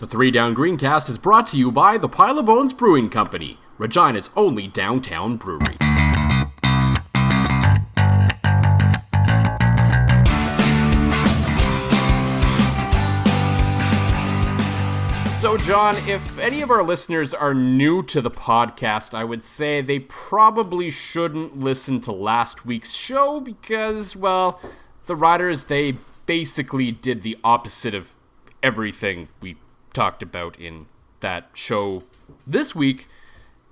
The Three Down Greencast is brought to you by the Pile of Bones Brewing Company, Regina's only downtown brewery. So, John, if any of our listeners are new to the podcast, I would say they probably shouldn't listen to last week's show because, well, the Riders, they basically did the opposite of everything we talked about in that show this week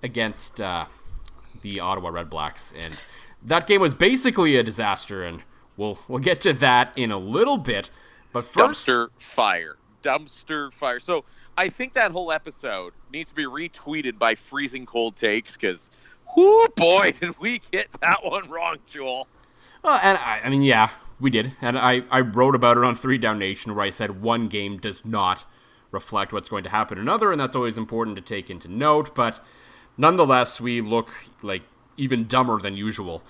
against the Ottawa Red Blacks, and that game was basically a disaster, and we'll get to that in a little bit. But first, dumpster fire. So I think that whole episode needs to be retweeted by Freezing Cold Takes because, whoo boy, did we get that one wrong, Joel. And I mean, yeah, we did, and I wrote about it on 3 Down Nation where I said one game does not reflect what's going to happen in another, and that's always important to take into note, but nonetheless, we look like even dumber than usual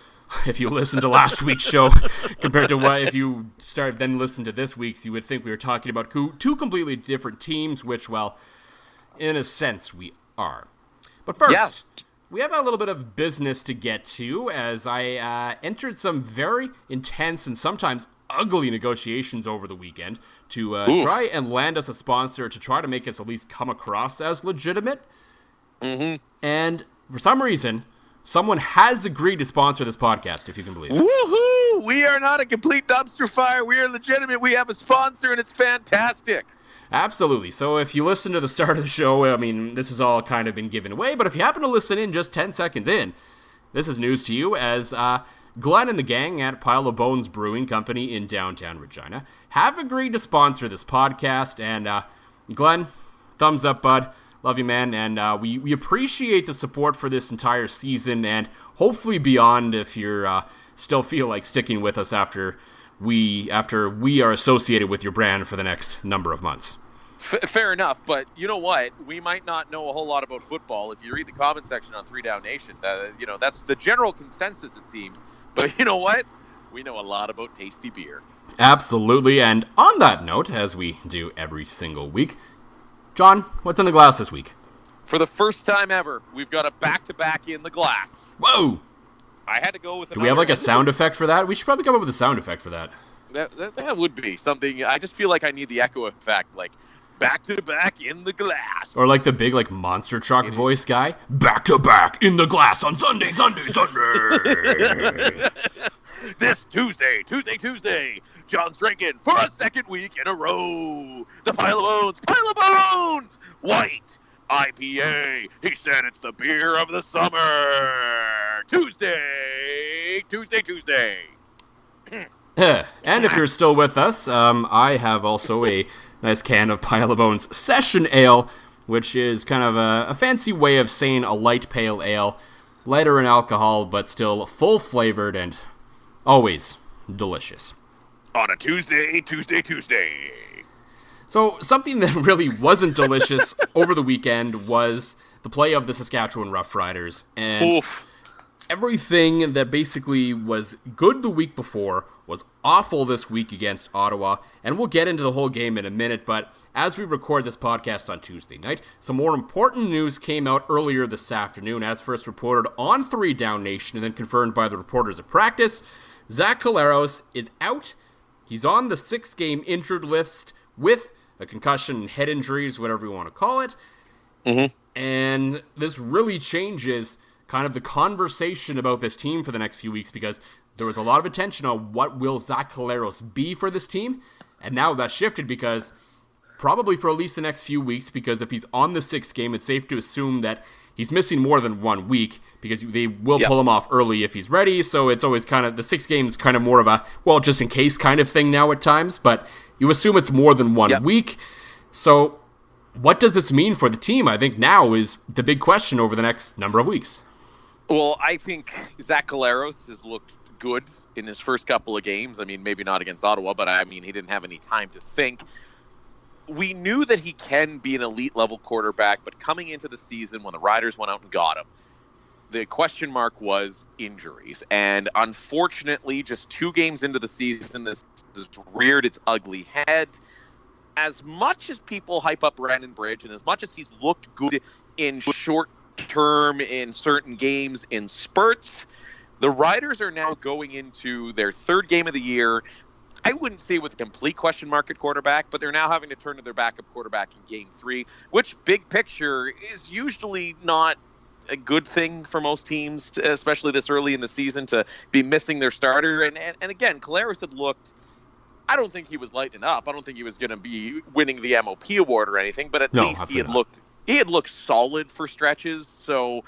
if you listen to last week's show compared to what if you start then listen to this week's. You would think we were talking about two completely different teams, which, well, in a sense we are. But first, we have a little bit of business to get to as I entered some very intense and sometimes ugly negotiations over the weekend to try and land us a sponsor to try to make us at least come across as legitimate. Mm-hmm. And for some reason, someone has agreed to sponsor this podcast, if you can believe it. Woohoo! We are not a complete dumpster fire. We are legitimate. We have a sponsor, and it's fantastic. Absolutely. So if you listen to the start of the show, I mean, this has all kind of been given away, but if you happen to listen in just 10 seconds in, this is news to you as Glenn and the gang at Pile of Bones Brewing Company in downtown Regina have agreed to sponsor this podcast. And Glenn, thumbs up, bud. Love you, man. And we appreciate the support for this entire season and hopefully beyond if you're still feel like sticking with us after we are associated with your brand for the next number of months. Fair enough, but you know what? We might not know a whole lot about football. If you read the comment section on 3 Down Nation, that's the general consensus, it seems. But you know what? We know a lot about tasty beer. Absolutely, and on that note, as we do every single week, John, what's in the glass this week? For the first time ever, we've got a back-to-back in the glass. Whoa! I had to go with Do we have like a sound effect for that? We should probably come up with a sound effect for that. That would be something. I just feel like I need the echo effect, like back-to-back in the glass. Or like the big like monster truck voice guy. Back-to-back in the glass on Sunday. This Tuesday, John's drinking for a second week in a row. The Pile of Bones, white IPA. He said it's the beer of the summer. Tuesday. And if you're still with us, I have also a nice can of Pile of Bones Session Ale, which is kind of a fancy way of saying a light pale ale. Lighter in alcohol, but still full-flavored and always delicious. On a Tuesday. So, something that really wasn't delicious over the weekend was the play of the Saskatchewan Roughriders. And everything that basically was good the week before was awful this week against Ottawa. And we'll get into the whole game in a minute, but as we record this podcast on Tuesday night, some more important news came out earlier this afternoon, as first reported on 3 Down Nation and then confirmed by the reporters at practice. Zach Collaros is out. He's on the 6-game injured list with a concussion and head injuries, whatever you want to call it. Mm-hmm. And this really changes kind of the conversation about this team for the next few weeks because there was a lot of attention on what will Zach Collaros be for this team. And now that's shifted because probably for at least the next few weeks, because if he's on the 6th game, it's safe to assume that he's missing more than 1 week because they will pull him off early if he's ready. So it's always kind of, the 6 games kind of more of a, well, just in case kind of thing now at times, but you assume it's more than 1 week. So what does this mean for the team? I think now is the big question over the next number of weeks. Well, I think Zach Collaros has looked good in his first couple of games. I mean, maybe not against Ottawa, but I mean, he didn't have any time to think. We knew that he can be an elite-level quarterback, but coming into the season when the Riders went out and got him, the question mark was injuries. And unfortunately, just 2 games into the season, this has reared its ugly head. as much as people hype up Brandon Bridge and as much as he's looked good in short term in certain games in spurts, the Riders are now going into their third game of the year. I wouldn't say with a complete question mark at quarterback, but they're now having to turn to their backup quarterback in game 3, which big picture is usually not a good thing for most teams, especially this early in the season, to be missing their starter. And again, Collaros had looked, I don't think he was lighting up. I don't think he was going to be winning the MOP award or anything, but at least he had looked solid for stretches. So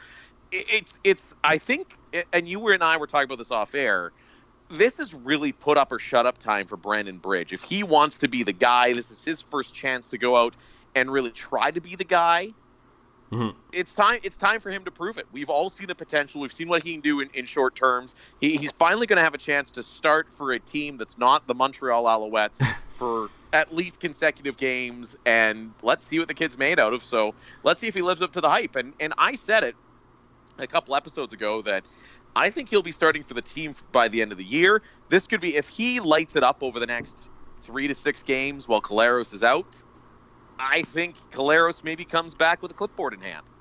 it's I think, and you and I were talking about this off air, this is really put up or shut up time for Brandon Bridge. If he wants to be the guy, this is his first chance to go out and really try to be the guy. Mm-hmm. It's time for him to prove it. We've all seen the potential. We've seen what he can do in short terms. He's finally going to have a chance to start for a team that's not the Montreal Alouettes for at least consecutive games, and let's see what the kid's made out of. So let's see if he lives up to the hype. And I said it a couple episodes ago that I think he'll be starting for the team by the end of the year. This could be, if he lights it up over the next 3 to 6 games while Collaros is out, I think Collaros maybe comes back with a clipboard in hand.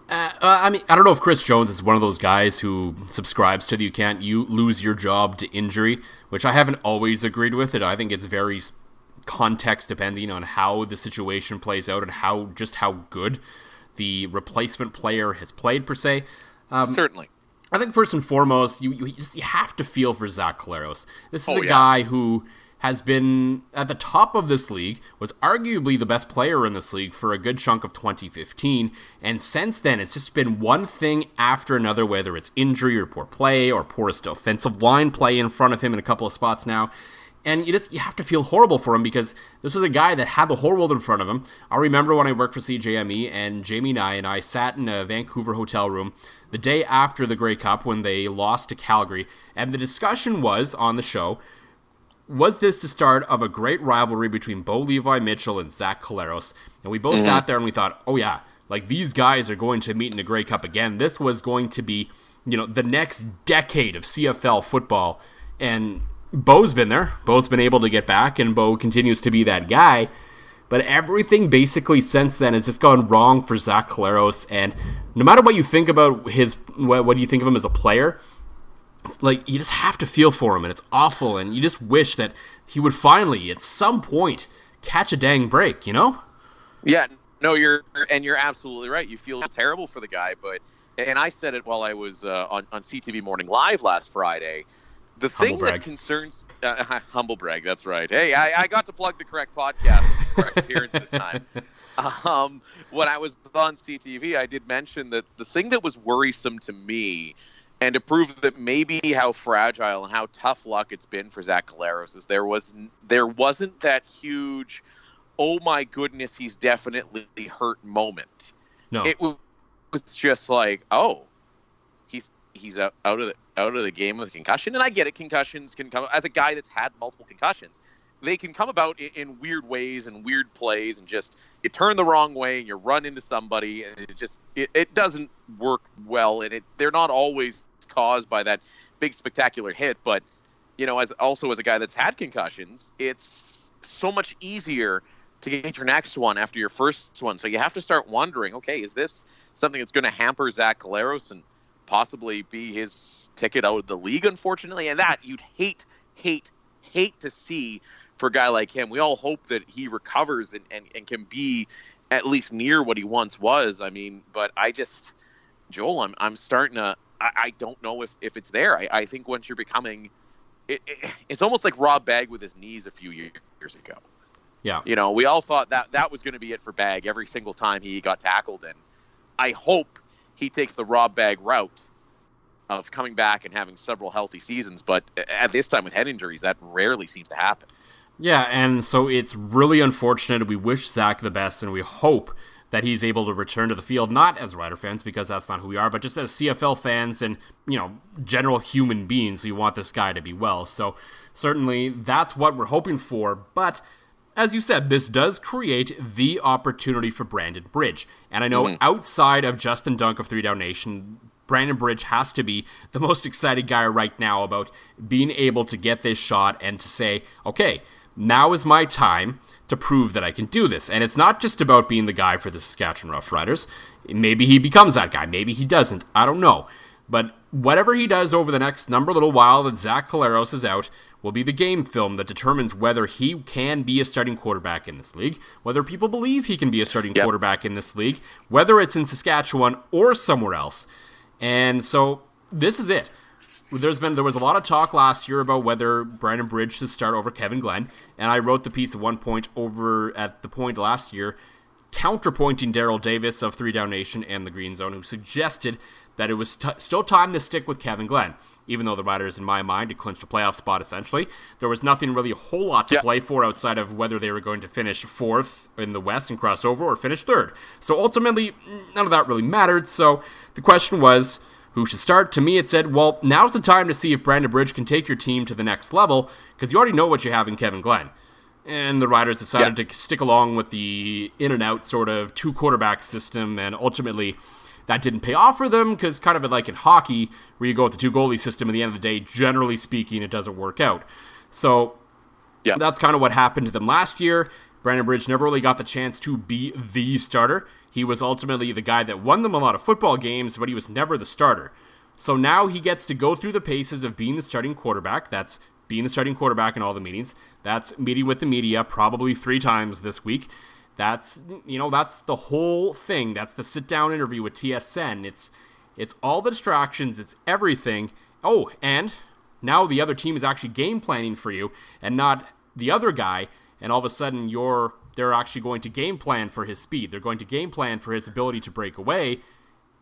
I mean, I don't know if Chris Jones is one of those guys who subscribes to the you lose your job to injury, which I haven't always agreed with it. I think it's very context depending on how the situation plays out and how good the replacement player has played, per se. Certainly. I think first and foremost, you have to feel for Zach Collaros. This is a guy who has been at the top of this league, was arguably the best player in this league for a good chunk of 2015, and since then it's just been one thing after another, whether it's injury or poor play or poorest offensive line play in front of him in a couple of spots now. And you have to feel horrible for him because this was a guy that had the whole world in front of him. I remember when I worked for CJME and Jamie and I sat in a Vancouver hotel room the day after the Grey Cup when they lost to Calgary, and the discussion was on the show, was this the start of a great rivalry between Bo Levi Mitchell and Zach Collaros? And we both sat there and we thought, oh yeah, like these guys are going to meet in the Grey Cup again. This was going to be, the next decade of CFL football. And Bo's been there. Bo's been able to get back, and Bo continues to be that guy. But everything basically since then has just gone wrong for Zach Collaros. And no matter what you think about what you think of him as a player, it's like you just have to feel for him, and it's awful. And you just wish that he would finally, at some point, catch a dang break. Yeah, no, you're absolutely right. You feel terrible for the guy, and I said it while I was on CTV Morning Live last Friday. The thing that concerns humble brag, that's right. Hey, I got to plug the correct podcast, correct appearance this time. When I was on CTV, I did mention that the thing that was worrisome to me, and to prove that maybe how fragile and how tough luck it's been for Zach Collaros, is there wasn't that huge, oh my goodness, he's definitely hurt moment. No, it was just like, oh, he's out of the game with a concussion. And I get it, concussions can come, as a guy that's had multiple concussions, they can come about in weird ways and weird plays, and just you turn the wrong way and you run into somebody, and it doesn't work well, and they're not always caused by that big spectacular hit. But as a guy that's had concussions, it's so much easier to get your next one after your first one. So you have to start wondering, okay, is this something that's going to hamper Zach Collaros and possibly be his ticket out of the league, unfortunately? And that you'd hate to see for a guy like him. We all hope that he recovers and can be at least near what he once was. I mean, but Joel, I'm starting to, I don't know if it's there. I think once you're becoming, it's almost like Rob Bagg with his knees a few years ago. Yeah. We all thought that was going to be it for Bagg every single time he got tackled. And I hope he takes the Rob Bagg route of coming back and having several healthy seasons. But at this time with head injuries, that rarely seems to happen. Yeah, and so it's really unfortunate. We wish Zach the best, and we hope that he's able to return to the field, not as Rider fans, because that's not who we are, but just as CFL fans and, general human beings. We want this guy to be well. So certainly that's what we're hoping for. But as you said, this does create the opportunity for Brandon Bridge. And I know outside of Justin Dunk of 3 Down Nation, Brandon Bridge has to be the most excited guy right now about being able to get this shot and to say, okay, now is my time to prove that I can do this. And it's not just about being the guy for the Saskatchewan Roughriders. Maybe he becomes that guy. Maybe he doesn't. I don't know. But whatever he does over the next little while that Zach Collaros is out will be the game film that determines whether he can be a starting quarterback in this league, whether people believe he can be a starting quarterback in this league, whether it's in Saskatchewan or somewhere else. And so this is it. There was a lot of talk last year about whether Brandon Bridge should start over Kevin Glenn, and I wrote the piece at one point over at the point last year, counterpointing Daryl Davis of 3 Down Nation and the Green Zone, who suggested that it was still time to stick with Kevin Glenn. Even though the Riders, in my mind, had clinched a playoff spot, essentially, there was nothing really a whole lot to play for outside of whether they were going to finish 4th in the West and cross over or finish 3rd. So ultimately, none of that really mattered. So the question was, who should start? To me, it said, well, now's the time to see if Brandon Bridge can take your team to the next level, because you already know what you have in Kevin Glenn. And the Riders decided to stick along with the in-and-out sort of 2-quarterback system, and ultimately that didn't pay off for them, because kind of like in hockey, where you go with the 2-goalie system, at the end of the day, generally speaking, it doesn't work out. So that's kind of what happened to them last year. Brandon Bridge never really got the chance to be the starter. He was ultimately the guy that won them a lot of football games, but he was never the starter. So now he gets to go through the paces of being the starting quarterback. That's being the starting quarterback in all the meetings. That's meeting with the media probably 3 times this week. That's the whole thing. That's the sit-down interview with TSN. It's all the distractions. It's everything. Oh, and now the other team is actually game planning for you and not the other guy, and all of a sudden they're actually going to game plan for his speed. They're going to game plan for his ability to break away,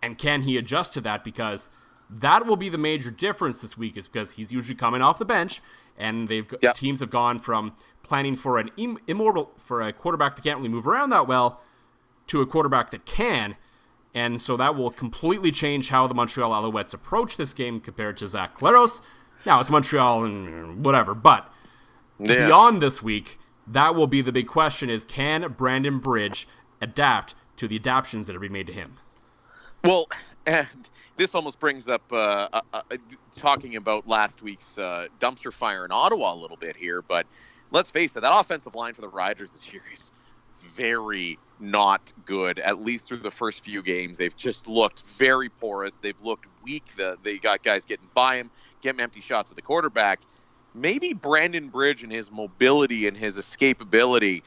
and can he adjust to that? Because that will be the major difference this week, is because he's usually coming off the bench, and teams have gone from planning for a quarterback that can't really move around that well to a quarterback that can, and so that will completely change how the Montreal Alouettes approach this game compared to Zach Collaros. Now, it's Montreal and whatever, but beyond this week, that will be the big question, is can Brandon Bridge adapt to the adaptions that are being made to him? Well, and this almost brings up talking about last week's dumpster fire in Ottawa a little bit here, but let's face it, that offensive line for the Riders this year is very not good, at least through the first few games. They've just looked very porous. They've looked weak. They got guys getting by him, getting empty shots at the quarterback. Maybe Brandon Bridge and his mobility and his escapability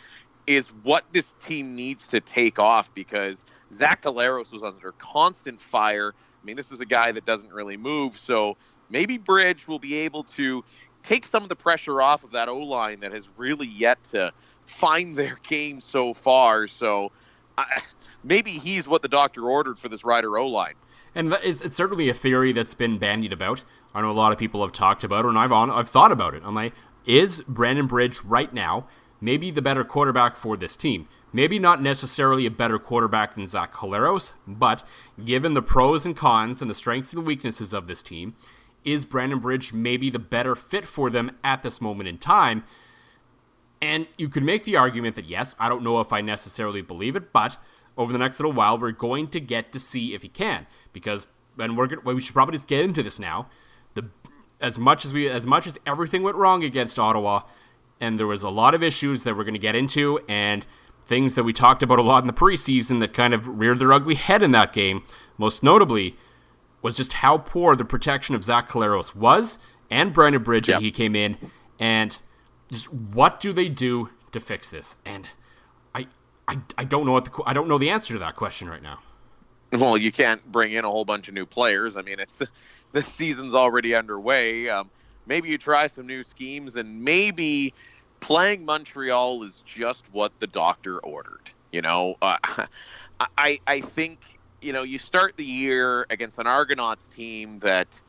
is what this team needs to take off, because Zach Collaros was under constant fire. I mean, this is a guy that doesn't really move, so maybe Bridge will be able to take some of the pressure off of that O-line that has really yet to find their game so far. So maybe he's what the doctor ordered for this Rider O-line. And it's certainly a theory that's been bandied about. I know a lot of people have talked about it, and I've thought about it. I'm like, is Brandon Bridge right now maybe the better quarterback for this team? Maybe not necessarily a better quarterback than Zach Collaros, but given the pros and cons and the strengths and weaknesses of this team, is Brandon Bridge maybe the better fit for them at this moment in time? And you could make the argument that, yes, I don't know if I necessarily believe it, but over the next little while, we're going to get to see if he can. Because, and we should probably just get into this now, as much as everything went wrong against Ottawa, and there was a lot of issues that we're going to get into, and things that we talked about a lot in the preseason that kind of reared their ugly head in that game, most notably, was just how poor the protection of Zach Collaros was, and Brandon Bridge when he came in, and just what do they do to fix this? And I don't know I don't know the answer to that question right now. Well, you can't bring in a whole bunch of new players. I mean, the season's already underway. Maybe you try some new schemes, and maybe playing Montreal is just what the doctor ordered. You know, I think, you know, you start the year against an Argonauts team that,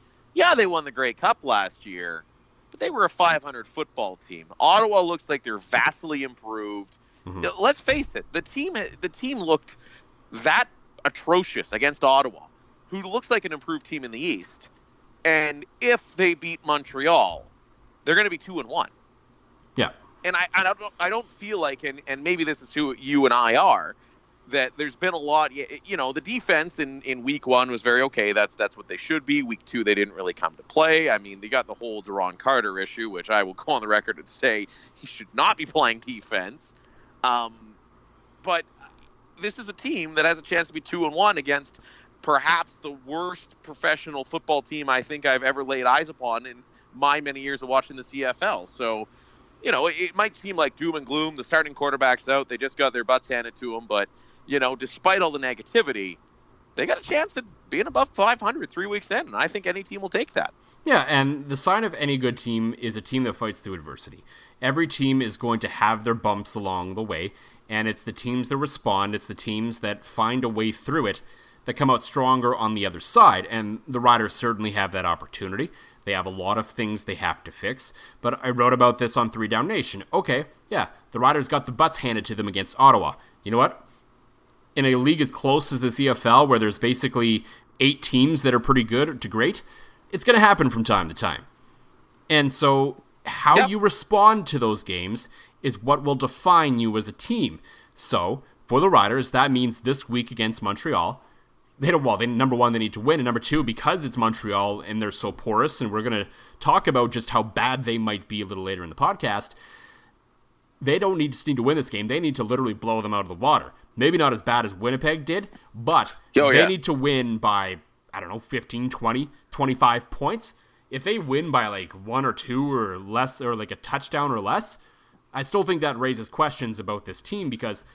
they won the Grey Cup last year, but they were a 500 football team. Ottawa looks like they're vastly improved. Mm-hmm. Let's face it, the team looked that atrocious against Ottawa, who looks like an improved team in the East. And if they beat Montreal, they're going to be 2-1. Yeah. And I don't feel like, and maybe this is who you and I are, that there's been a lot, you know, the defense in week 1 was very okay. That's what they should be. Week 2, they didn't really come to play. I mean, they got the whole Deron Carter issue, which I will go on the record and say he should not be playing defense. But this is a team that has a chance to be 2-1 against perhaps the worst professional football team I think I've ever laid eyes upon in my many years of watching the CFL. So, it might seem like doom and gloom. The starting quarterback's out. They just got their butts handed to them. But, despite all the negativity, they got a chance at being above 500 3 weeks in. And I think any team will take that. Yeah, and the sign of any good team is a team that fights through adversity. Every team is going to have their bumps along the way, and it's the teams that respond, it's the teams that find a way through it that come out stronger on the other side, and the Riders certainly have that opportunity. They have a lot of things they have to fix, but I wrote about this on 3 Down Nation. Okay, yeah, the Riders got the butts handed to them against Ottawa. You know what? In a league as close as the CFL, where there's basically 8 teams that are pretty good to great, it's going to happen from time to time. And so how you respond to those games is what will define you as a team. So for the Riders, that means this week against Montreal, number one, they need to win. And number two, because it's Montreal and they're so porous, and we're going to talk about just how bad they might be a little later in the podcast, they don't need to win this game. They need to literally blow them out of the water. Maybe not as bad as Winnipeg did, but they need to win by, 15, 20, 25 points. If they win by like 1 or 2 or less, or like a touchdown or less, I still think that raises questions about this team because,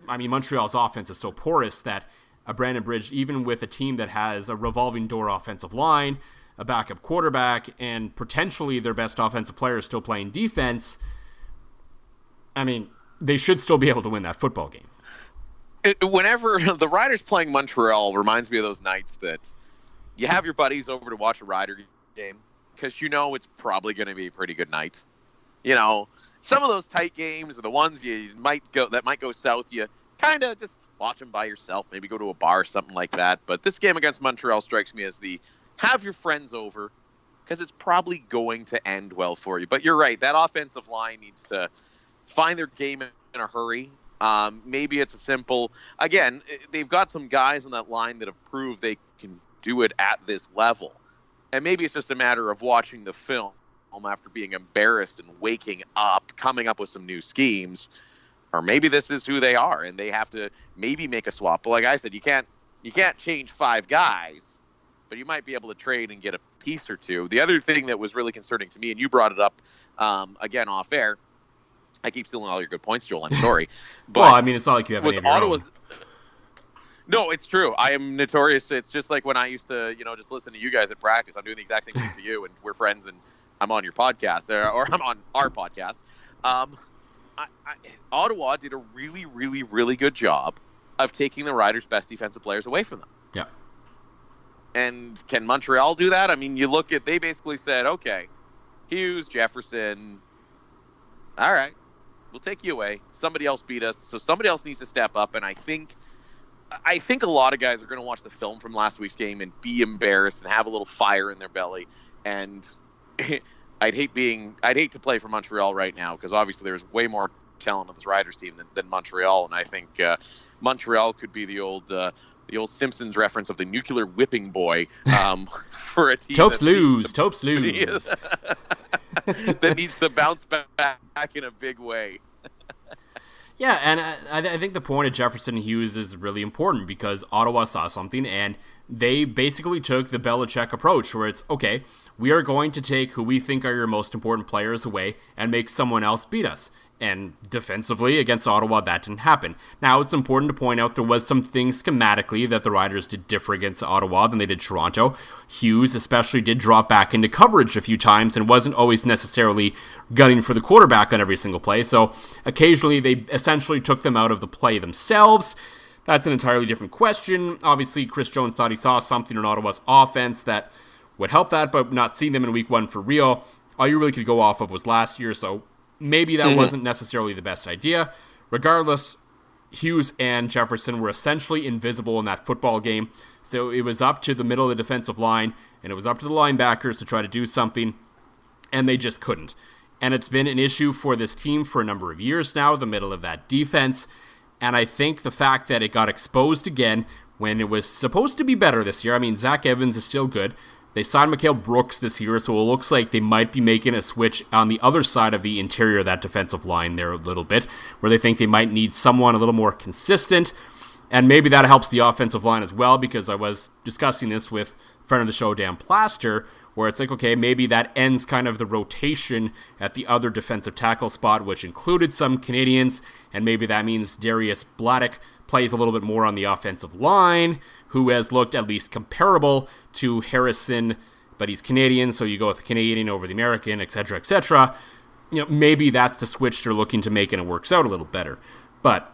Montreal's offense is so porous that a Brandon Bridge, even with a team that has a revolving door offensive line, a backup quarterback, and potentially their best offensive player is still playing defense, they should still be able to win that football game. Whenever the Riders playing Montreal reminds me of those nights that you have your buddies over to watch a Rider game because it's probably going to be a pretty good night. Some of those tight games are the ones that might go south. You kind of just watch them by yourself, maybe go to a bar or something like that. But this game against Montreal strikes me as the have your friends over because it's probably going to end well for you. But you're right, that offensive line needs to find their game in a hurry. Maybe it's a simple, again, they've got some guys on that line that have proved they can do it at this level. And maybe it's just a matter of watching the film after being embarrassed and waking up, coming up with some new schemes. Or maybe this is who they are and they have to maybe make a swap. But like I said, you can't change 5 guys, but you might be able to trade and get a piece or two. The other thing that was really concerning to me, and you brought it up again off air, I keep stealing all your good points, Joel. I'm sorry. But it's not like you have any of your Ottawa's own. No, it's true. I am notorious. It's just like when I used to, just listen to you guys at practice. I'm doing the exact same thing to you, and we're friends, and I'm on your podcast, or I'm on our podcast. Ottawa did a really, really, really good job of taking the Riders' best defensive players away from them. Yeah. And can Montreal do that? You look at, they basically said, okay, Hughes, Jefferson, all right, we'll take you away. Somebody else beat us, so somebody else needs to step up. And I think a lot of guys are going to watch the film from last week's game and be embarrassed and have a little fire in their belly. And I'd hate to play for Montreal right now because obviously there's way more talent on this Riders team than Montreal. And I think Montreal could be the old Simpsons reference of the nuclear whipping boy for a team. Topes lose. That needs to bounce back in a big way. Yeah, and I think the point of Jefferson and Hughes is really important because Ottawa saw something and they basically took the Belichick approach where it's, okay, we are going to take who we think are your most important players away and make someone else beat us. And defensively against Ottawa, that didn't happen. Now, it's important to point out there was some things schematically that the Riders did differ against Ottawa than they did Toronto. Hughes especially did drop back into coverage a few times and wasn't always necessarily gunning for the quarterback on every single play. So occasionally they essentially took them out of the play themselves. That's an entirely different question. Obviously, Chris Jones thought he saw something in Ottawa's offense that would help that, but not seeing them in week 1 for real. All you really could go off of was last year, so maybe that wasn't necessarily the best idea. Regardless, Hughes and Jefferson were essentially invisible in that football game. So it was up to the middle of the defensive line, and it was up to the linebackers to try to do something, and they just couldn't. And it's been an issue for this team for a number of years now, the middle of that defense. And I think the fact that it got exposed again when it was supposed to be better this year, Zach Evans is still good. They signed Mikael Brooks this year, so it looks like they might be making a switch on the other side of the interior of that defensive line there a little bit, where they think they might need someone a little more consistent, and maybe that helps the offensive line as well, because I was discussing this with a friend of the show, Dan Plaster, where it's like, okay, maybe that ends kind of the rotation at the other defensive tackle spot, which included some Canadians, and maybe that means Darius Bladdock plays a little bit more on the offensive line, who has looked at least comparable to Harrison, but he's Canadian, so you go with the Canadian over the American, etc., etc. Maybe that's the switch they're looking to make, and it works out a little better. But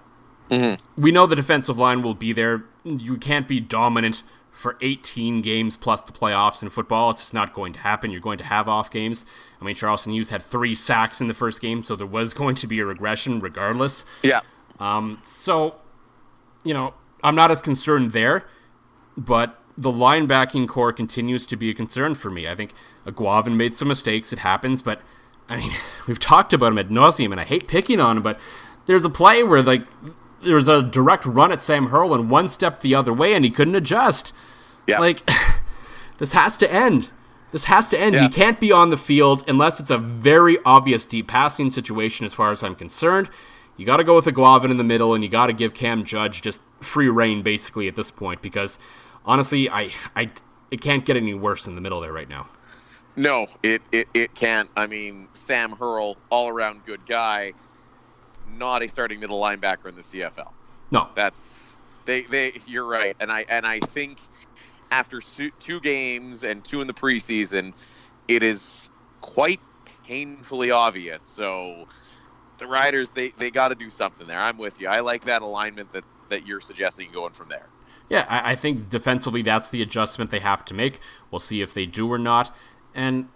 we know the defensive line will be there. You can't be dominant for 18 games plus the playoffs in football. It's just not going to happen. You're going to have off games. I mean, Charleston Hughes had 3 sacks in the first game, so there was going to be a regression regardless. Yeah. So, I'm not as concerned there, but the linebacking core continues to be a concern for me. I think Aguavin made some mistakes. It happens, but, I mean, we've talked about him ad nauseum, and I hate picking on him, but there's a play where, there was a direct run at Sam Hurl and one step the other way, and he couldn't adjust. Yeah. This has to end. Yeah. He can't be on the field unless it's a very obvious deep passing situation as far as I'm concerned. You got to go with Aguavin in the middle, and you got to give Cam Judge just free reign, basically, at this point, because, honestly, it can't get any worse in the middle there right now. No, it can't. I mean, Sam Hurl, all-around good guy, not a starting middle linebacker in the CFL. No. That's you're right. And I think after 2 games and 2 in the preseason, it is quite painfully obvious. So the Riders, they got to do something there. I'm with you. I like that alignment that you're suggesting going from there. Yeah, I think defensively that's the adjustment they have to make. We'll see if they do or not. And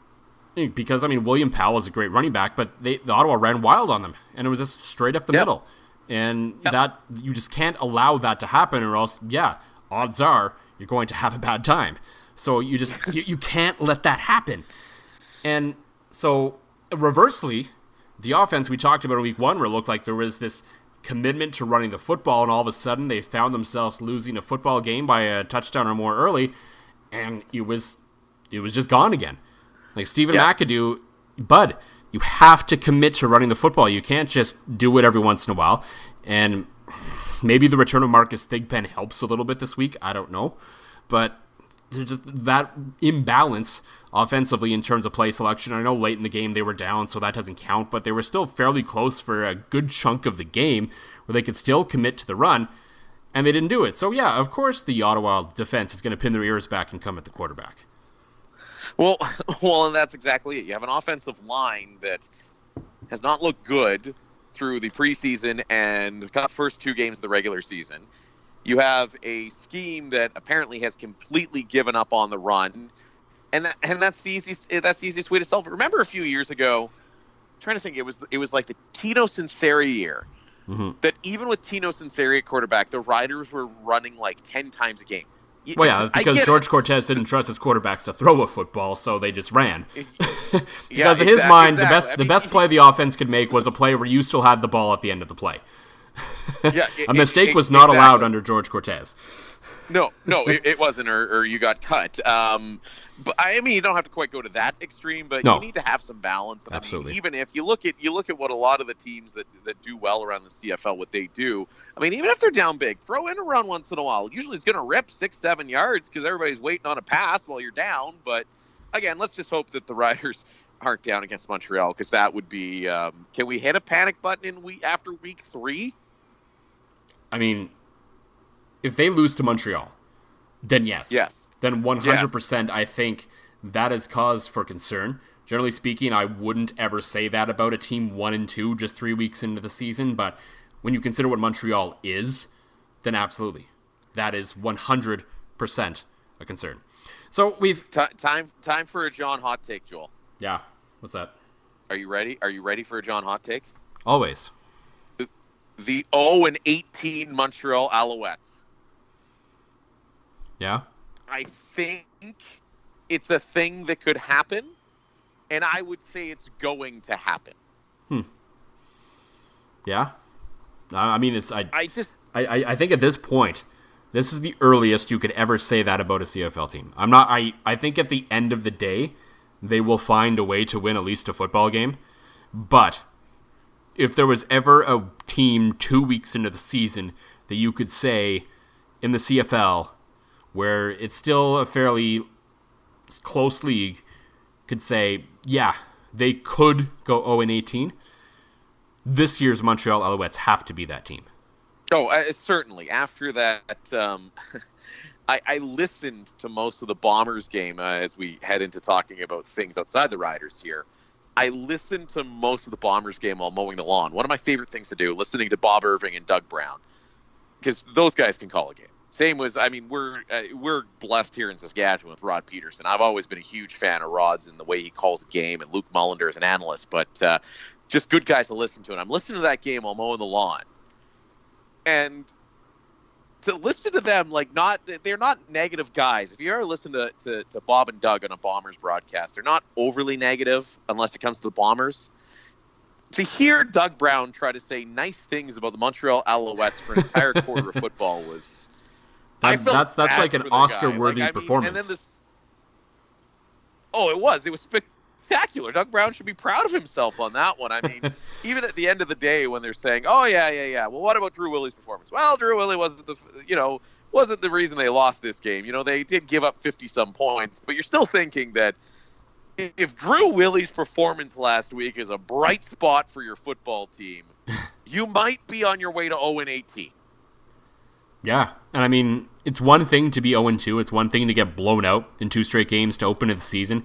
because, I mean, William Powell is a great running back, but the Ottawa ran wild on them, and it was just straight up the middle. And that you just can't allow that to happen, or else, odds are you're going to have a bad time. So you just you can't let that happen. And so, reversely, the offense we talked about in week 1, where it looked like there was this commitment to running the football, and all of a sudden they found themselves losing a football game by a touchdown or more early, and it was just gone again. Like Stephen McAdoo, bud, you have to commit to running the football. You can't just do it every once in a while. And maybe the return of Marcus Thigpen helps a little bit this week. I don't know. But there's just that imbalance offensively in terms of play selection. I know late in the game they were down, so that doesn't count. But they were still fairly close for a good chunk of the game where they could still commit to the run. And they didn't do it. So, of course the Ottawa defense is going to pin their ears back and come at the quarterback. Well, and that's exactly it. You have an offensive line that has not looked good through the preseason and the first 2 games of the regular season. You have a scheme that apparently has completely given up on the run, and that's the easiest way to solve it. Remember a few years ago, I'm trying to think, it was like the Tino Sinceri year, that even with Tino Sinceri at quarterback, the Riders were running like 10 times a game. Well, because George Cortez didn't trust his quarterbacks to throw a football, so they just ran. Because in his mind, the best play the offense could make was a play where you still had the ball at the end of the play. A mistake was not allowed under George Cortez. No, it wasn't, or you got cut. But I mean, you don't have to quite go to that extreme, but you need to have some balance. Absolutely. I mean, even if you look at what a lot of the teams that do well around the CFL, what they do. I mean, even if they're down big, throw in a run once in a while. Usually, it's going to rip 6-7 yards because everybody's waiting on a pass while you're down. But again, let's just hope that the Riders aren't down against Montreal, because that would be. Can we hit a panic button after week 3? I mean, if they lose to Montreal, then yes. Then 100%, I think that is cause for concern. Generally speaking, I wouldn't ever say that about a team 1-2 just 3 weeks into the season, but when you consider what Montreal is, then absolutely. That is 100% a concern. So we've... Time for a John hot take, Joel. Yeah, what's that? Are you ready? Are you ready for a John hot take? Always. The 0-18 Montreal Alouettes. Yeah? I think it's a thing that could happen, and I would say it's going to happen. Yeah? I mean, I think at this point, This is the earliest you could ever say that about a CFL team. I think at the end of the day, they will find a way to win at least a football game. But if there was ever a team 2 weeks into the season that you could say in the CFL, where it's still a fairly close league, could say, yeah, they could go 0-18, this year's Montreal Alouettes have to be that team. Oh, certainly. After that, I listened to most of the Bombers game as we head into talking about things outside the Riders here. I listened to most of the Bombers game while mowing the lawn. One of my favorite things to do, listening to Bob Irving and Doug Brown, because those guys can call a game. Same was, I mean, we're blessed here in Saskatchewan with Rod Peterson. I've always been a huge fan of Rod's and the way he calls a game, and Luke Mullender as an analyst, but just good guys to listen to. And I'm listening to that game while mowing the lawn. And to listen to them, they're not negative guys. If you ever listen to Bob and Doug on a Bombers broadcast, they're not overly negative unless it comes to the Bombers. To hear Doug Brown try to say nice things about the Montreal Alouettes for an entire quarter of football was... That's like an Oscar-worthy performance. And then this... Oh, it was spectacular. Doug Brown should be proud of himself on that one. I mean, even at the end of the day when they're saying, oh, yeah. Well, what about Drew Willie's performance? Well, Drew Willie wasn't the reason they lost this game. They did give up 50-some points, but you're still thinking that if Drew Willie's performance last week is a bright spot for your football team, you might be on your way to 0-18. Yeah, and I mean, it's one thing to be 0-2. It's one thing to get blown out in 2 straight games to open the season,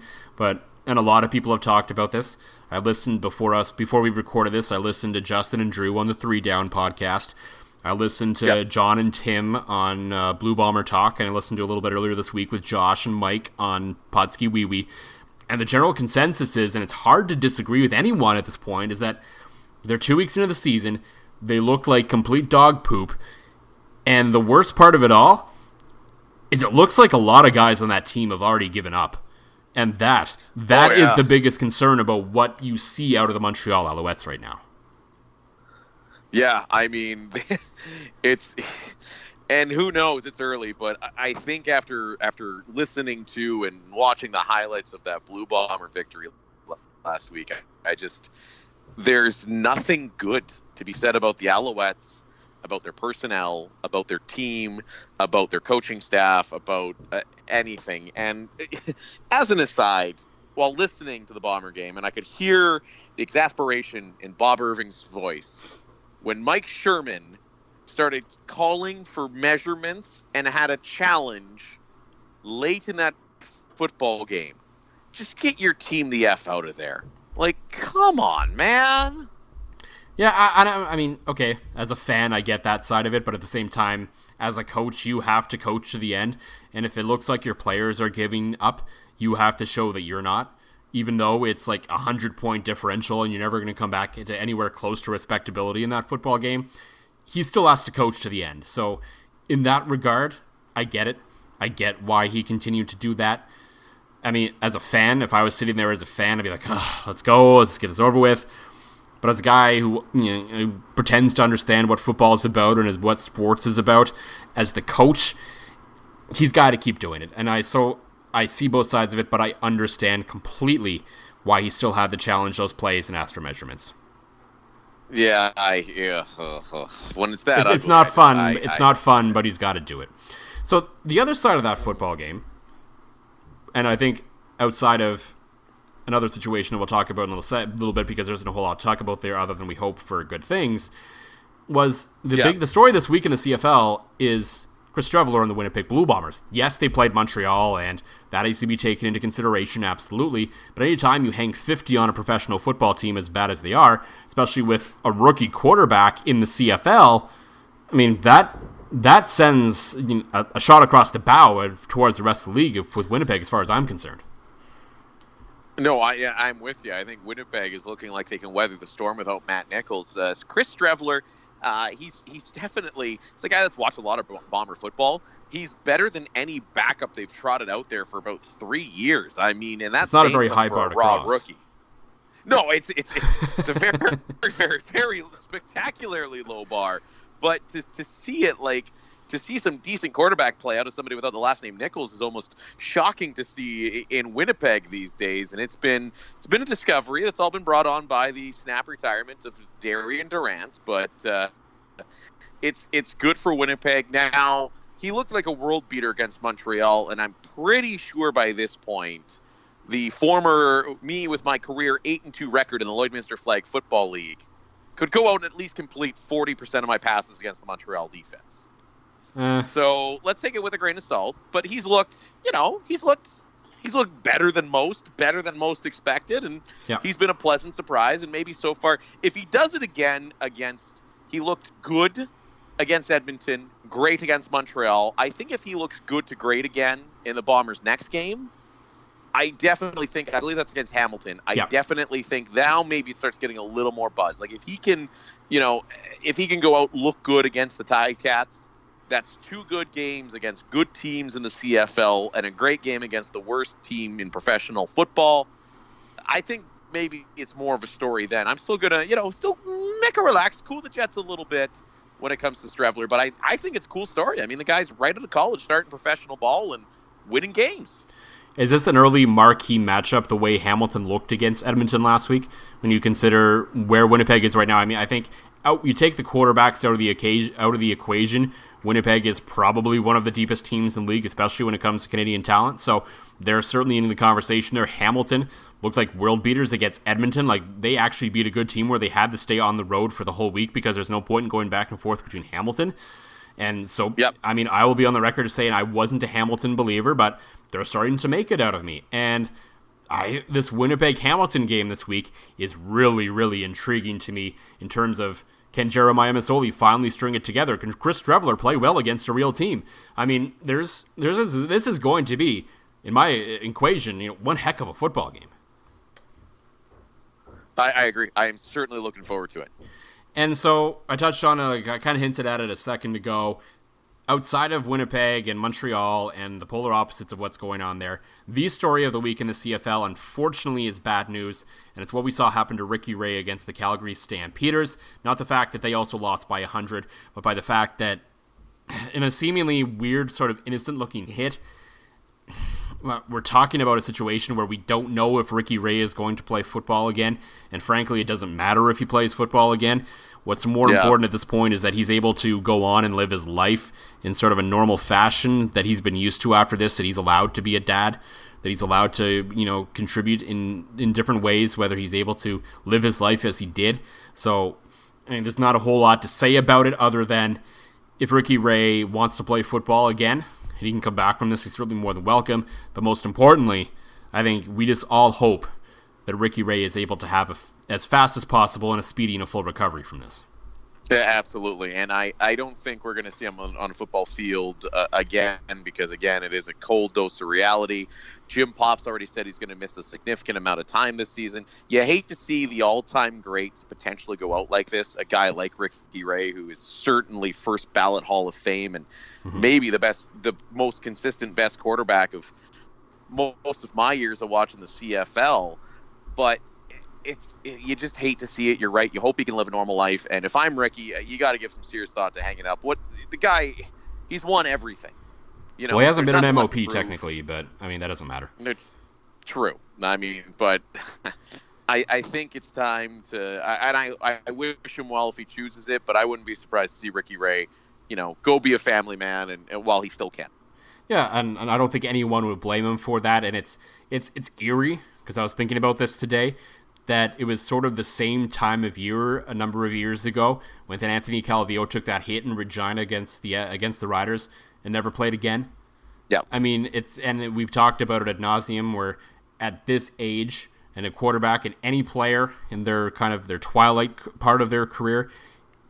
and a lot of people have talked about this. I listened before we recorded this, I listened to Justin and Drew on the 3 Down podcast. I listened to John and Tim on Blue Bomber Talk, and I listened to a little bit earlier this week with Josh and Mike on Podski Wee Wee. And the general consensus is, and it's hard to disagree with anyone at this point, is that they're 2 weeks into the season, they look like complete dog poop, and the worst part of it all is it looks like a lot of guys on that team have already given up. And that is the biggest concern about what you see out of the Montreal Alouettes right now. Yeah, I mean, it's... And who knows, it's early, but I think after listening to and watching the highlights of that Blue Bomber victory last week, there's nothing good to be said about the Alouettes, about their personnel, about their team, about their coaching staff, about anything. And as an aside, while listening to the Bomber game, and I could hear the exasperation in Bob Irving's voice, when Mike Sherman started calling for measurements and had a challenge late in that football game, just get your team the F out of there. Come on, man. Yeah, I mean, okay, as a fan, I get that side of it, but at the same time, as a coach, you have to coach to the end, and if it looks like your players are giving up, you have to show that you're not, even though it's like 100-point differential and you're never going to come back into anywhere close to respectability in that football game. He still has to coach to the end. So in that regard, I get it. I get why he continued to do that. I mean, as a fan, if I was sitting there as a fan, I'd be like, oh, let's go, let's get this over with. But as a guy who who pretends to understand what football is about and what sports is about, as the coach, he's got to keep doing it. And I see both sides of it, but I understand completely why he still had to challenge those plays and ask for measurements. Yeah, when it's that, it's not fun. It's not fun, but he's got to do it. So the other side of that football game, and I think outside of another situation that we'll talk about in a little bit because there isn't a whole lot to talk about there other than we hope for good things, was the story this week in the CFL is Chris Streveler and the Winnipeg Blue Bombers. Yes, they played Montreal, and that needs to be taken into consideration, absolutely. But anytime you hang 50 on a professional football team as bad as they are, especially with a rookie quarterback in the CFL, I mean, that sends a shot across the bow towards the rest of the league with Winnipeg as far as I'm concerned. No, I'm with you. I think Winnipeg is looking like they can weather the storm without Matt Nichols. Chris Streveler, he's definitely a guy that's watched a lot of Bomber football. He's better than any backup they've trotted out there for about 3 years. I mean, and that's not a very high bar to cross. Rookie. No, it's a very, very, very spectacularly low bar. But to see it to see some decent quarterback play out of somebody without the last name Nichols is almost shocking to see in Winnipeg these days. And it's been a discovery that's all been brought on by the snap retirement of Darian Durant, but it's good for Winnipeg. Now, he looked like a world beater against Montreal, and I'm pretty sure by this point the former me with my career 8-2 record in the Lloydminster Flag Football League could go out and at least complete 40% of my passes against the Montreal defense. So let's take it with a grain of salt. But he's looked better than most expected, and he's been a pleasant surprise. And maybe so far, if he does it again he looked good against Edmonton, great against Montreal. I think if he looks good to great again in the Bombers' next game, I believe that's against Hamilton. I definitely think now maybe it starts getting a little more buzz. Like if he can go out, look good against the Ticats, that's 2 good games against good teams in the CFL and a great game against the worst team in professional football. I think maybe it's more of a story then. I'm still going to, still make a relax, cool the Jets a little bit when it comes to Strevler. But I think it's a cool story. I mean, the guy's right out of college, starting professional ball and winning games. Is this an early marquee matchup, the way Hamilton looked against Edmonton last week, when you consider where Winnipeg is right now? I mean, I think you take the quarterbacks out of the equation, Winnipeg is probably one of the deepest teams in the league, especially when it comes to Canadian talent. So they're certainly in the conversation there. Hamilton looked like world beaters against Edmonton. Like, they actually beat a good team where they had to stay on the road for the whole week because there's no point in going back and forth between Hamilton. And so, I mean, I will be on the record saying I wasn't a Hamilton believer, but they're starting to make it out of me. And this Winnipeg-Hamilton game this week is really, really intriguing to me in terms of, can Jeremiah Masoli finally string it together? Can Chris Strevler play well against a real team? I mean, this is going to be, in my equation, one heck of a football game. I agree. I am certainly looking forward to it. And so I touched on it, I kind of hinted at it a second ago. Outside of Winnipeg and Montreal and the polar opposites of what's going on there, the story of the week in the CFL, unfortunately, is bad news, and it's what we saw happen to Ricky Ray against the Calgary Stampeders. Not the fact that they also lost by 100, but by the fact that in a seemingly weird, sort of innocent-looking hit, we're talking about a situation where we don't know if Ricky Ray is going to play football again, and frankly, it doesn't matter if he plays football again. What's more important at this point is that he's able to go on and live his life in sort of a normal fashion that he's been used to after this, that he's allowed to be a dad, that he's allowed to, contribute in different ways, whether he's able to live his life as he did. So, I mean, there's not a whole lot to say about it other than if Ricky Ray wants to play football again, and he can come back from this, he's certainly more than welcome. But most importantly, I think we just all hope that Ricky Ray is able to have as fast as possible and a speedy and a full recovery from this. Yeah, absolutely. And I don't think we're going to see him on a football field again because, again, it is a cold dose of reality. Jim Pop's already said he's going to miss a significant amount of time this season. You hate to see the all-time greats potentially go out like this. A guy like Ricky Ray, who is certainly first ballot Hall of Fame and maybe the most consistent best quarterback of most of my years of watching the CFL. But you just hate to see it. You're right. You hope he can live a normal life. And if I'm Ricky, you got to give some serious thought to hanging up. The guy, he's won everything. Well, he hasn't been an MOP technically, but I mean that doesn't matter. True. I mean, but I think it's time to. I wish him well if he chooses it, but I wouldn't be surprised to see Ricky Ray, go be a family man and while he still can. Yeah, and I don't think anyone would blame him for that. And it's eerie because I was thinking about this today, that it was sort of the same time of year a number of years ago when Anthony Calvillo took that hit in Regina against the Riders and never played again. Yeah. I mean, and we've talked about it ad nauseum where at this age and a quarterback and any player in their twilight part of their career,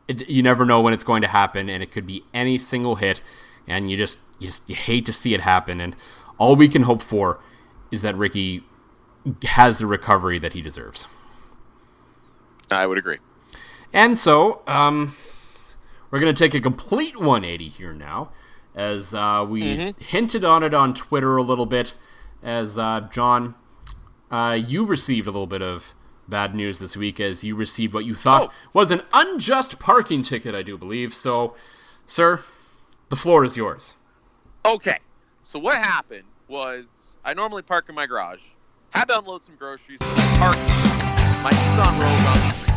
you never know when it's going to happen, and it could be any single hit, and you hate to see it happen. And all we can hope for is that Ricky has the recovery that he deserves. I would agree. And so, we're going to take a complete 180 here now, as we hinted on it on Twitter a little bit, as John, you received a little bit of bad news this week, as you received what you thought was an unjust parking ticket, I do believe. So, sir, The floor is yours. Okay. So what happened was I normally park in my garage. Had to unload some groceries. So I parked my Nissan Rogue on the street.